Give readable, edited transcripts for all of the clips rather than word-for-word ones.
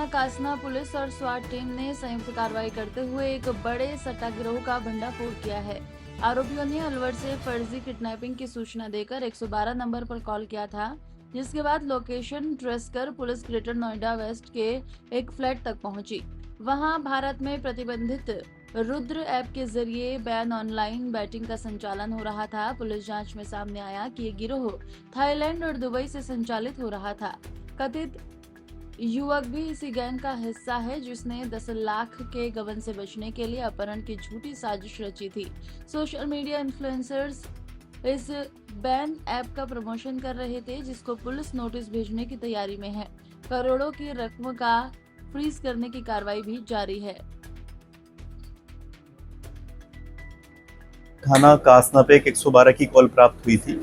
थाना कासना पुलिस और स्वाट टीम ने संयुक्त कार्रवाई करते हुए एक बड़े सट्टा गिरोह का भंडाफोड़ किया है। आरोपियों ने अलवर से फर्जी किडनैपिंग की सूचना देकर 112 नंबर पर कॉल किया था, जिसके बाद लोकेशन ट्रेस कर पुलिस ग्रेटर नोएडा वेस्ट के एक फ्लैट तक पहुंची। वहां भारत में प्रतिबंधित रुद्र ऐप के जरिए बैन ऑनलाइन बैटिंग का संचालन हो रहा था। पुलिस जांच में सामने आया कि ये गिरोह थाईलैंड और दुबई से संचालित हो रहा था। कथित युवक भी इसी गैंग का हिस्सा है, जिसने 10 लाख के गबन से बचने के लिए अपहरण की झूठी साजिश रची थी। सोशल मीडिया इन्फ्लुएंसर्स इस बैन ऐप का प्रमोशन कर रहे थे, जिसको पुलिस नोटिस भेजने की तैयारी में है। करोड़ों की रकम का फ्रीज करने की कार्रवाई भी जारी है। थाना कासना पे एक 112 की कॉल प्राप्त हुई थी,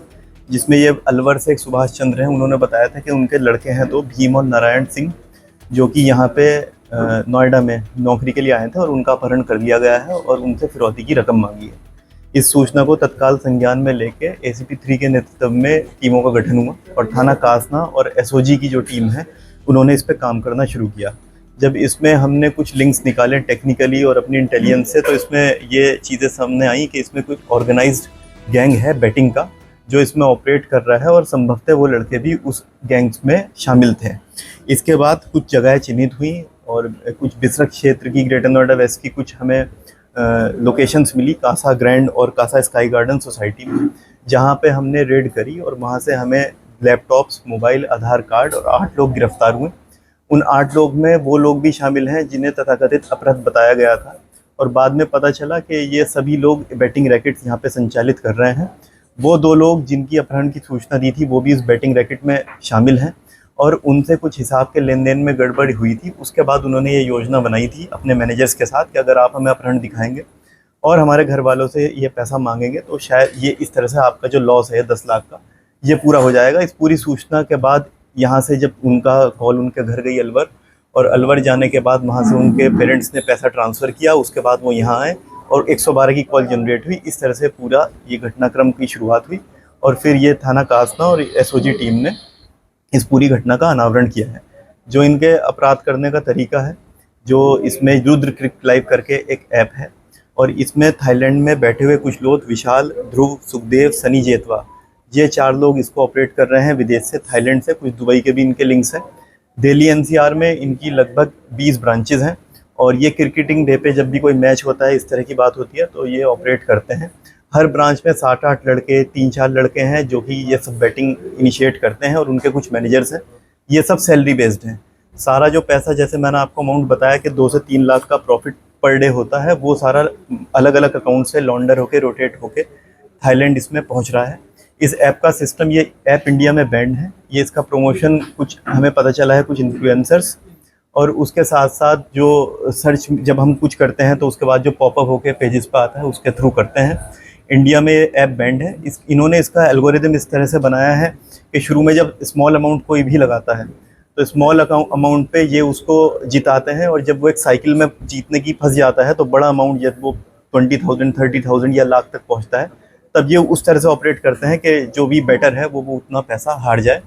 जिसमें ये अलवर से एक सुभाष चंद्र हैं। उन्होंने बताया था कि उनके लड़के हैं दो, भीम और नारायण सिंह, जो कि यहाँ पे नोएडा में नौकरी के लिए आए थे और उनका अपहरण कर लिया गया है और उनसे फिरौती की रकम मांगी है। इस सूचना को तत्काल संज्ञान में लेके ACP 3 के नेतृत्व में टीमों का गठन हुआ और थाना कासना और SOG की जो टीम है उन्होंने इस पर काम करना शुरू किया। जब इसमें हमने कुछ लिंक्स निकाले टेक्निकली और अपनी इंटेलिजेंस से, तो इसमें ये चीज़ें सामने आई कि इसमें कुछ ऑर्गेनाइज्ड गैंग है बैटिंग का, जो इसमें ऑपरेट कर रहा है और संभवतः वो लड़के भी उस गैंग्स में शामिल थे। इसके बाद कुछ जगहें चिन्हित हुई और कुछ बिसरख क्षेत्र की, ग्रेटर नोएडा वेस्ट की कुछ हमें लोकेशंस मिली, कासा ग्रैंड और कासा स्काई गार्डन सोसाइटी में, जहाँ पे हमने रेड करी और वहाँ से हमें लैपटॉप्स, मोबाइल, आधार कार्ड और 8 लोग गिरफ्तार हुए। उन 8 लोग में वो लोग भी शामिल हैं जिन्हें तथाकथित अपराध बताया गया था और बाद में पता चला कि ये सभी लोग बैटिंग रैकेट्स यहाँ पे संचालित कर रहे हैं। वो 2 लोग जिनकी अपहरण की सूचना दी थी वो भी इस बैटिंग रैकेट में शामिल हैं और उनसे कुछ हिसाब के लेन देन में गड़बड़ी हुई थी। उसके बाद उन्होंने ये योजना बनाई थी अपने मैनेजर्स के साथ कि अगर आप हमें अपहरण दिखाएंगे और हमारे घर वालों से ये पैसा मांगेंगे तो शायद ये इस तरह से आपका जो लॉस है 10 लाख का, ये पूरा हो जाएगा। इस पूरी सूचना के बाद यहाँ से जब उनका कॉल उनके घर गई अलवर, और अलवर जाने के बाद वहाँ से उनके पेरेंट्स ने पैसा ट्रांसफ़र किया, उसके बाद वो यहाँ आए और 112 की कॉल जनरेट हुई। इस तरह से पूरा ये घटनाक्रम की शुरुआत हुई और फिर ये थाना कासना और SOG टीम ने इस पूरी घटना का अनावरण किया है। जो इनके अपराध करने का तरीका है, जो इसमें रुद्र क्रिक लाइव करके एक ऐप है और इसमें थाईलैंड में बैठे हुए कुछ लोग, विशाल, ध्रुव, सुखदेव, सनी जेतवा, ये 4 लोग इसको ऑपरेट कर रहे हैं विदेश से, थाईलैंड से। कुछ दुबई के भी इनके लिंक्स हैं। दिल्ली NCR में इनकी लगभग 20 ब्रांचेज़ हैं और ये क्रिकेटिंग डे पे जब भी कोई मैच होता है, इस तरह की बात होती है, तो ये ऑपरेट करते हैं। हर ब्रांच में 7-8 लड़के, 3-4 लड़के हैं जो कि ये सब बैटिंग इनिशिएट करते हैं और उनके कुछ मैनेजर्स हैं। ये सब सैलरी बेस्ड हैं। सारा जो पैसा, जैसे मैंने आपको अमाउंट बताया कि 2 से 3 लाख का प्रॉफिट पर डे होता है, वो सारा अलग अलग अकाउंट से लॉन्डर होके, रोटेट होके थाईलैंड इसमें पहुँच रहा है। इस ऐप का सिस्टम, ये ऐप इंडिया में बैंड है। ये इसका प्रमोशन कुछ हमें पता चला है कुछ इन्फ्लुएंसर्स, और उसके साथ साथ जो सर्च जब हम कुछ करते हैं तो उसके बाद जो पॉपअप होके पेजेस पे आता है उसके थ्रू करते हैं। इंडिया में ऐप बैंड है। इन्होंने इसका एल्गोरिदम इस तरह से बनाया है कि शुरू में जब स्मॉल अमाउंट कोई भी लगाता है तो स्मॉल अमाउंट पे ये उसको जिताते हैं, और जब वो एक साइकिल में जीतने की फंस जाता है तो बड़ा अमाउंट, जब वो 20,000, 30,000 या लाख तक पहुँचता है, तब ये उस तरह से ऑपरेट करते हैं कि जो भी बेटर है वो उतना पैसा हार जाए।